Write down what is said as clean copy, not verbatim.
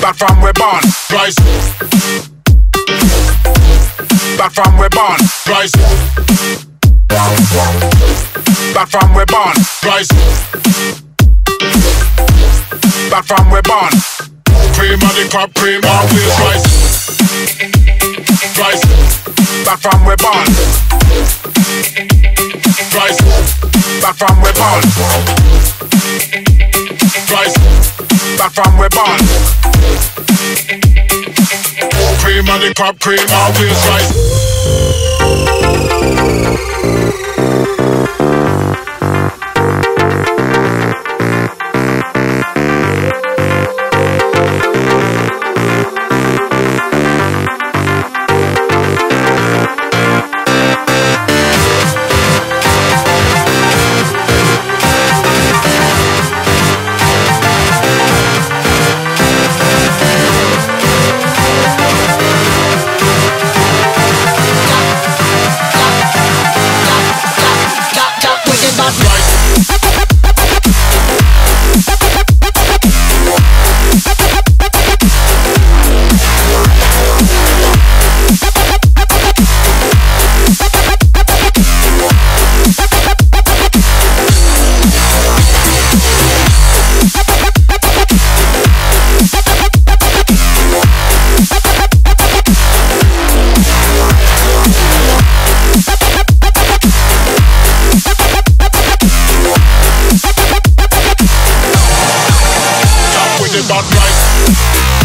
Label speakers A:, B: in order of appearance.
A: Back from we born, rise. Back from we born, rise. Back from we born, rise. Back from we born. Cream of the crop, cream always rise. Rise. Back from we born. Rise. Back from we born. Rise. Back from we born. Cream of the crop, cream always rise. About right.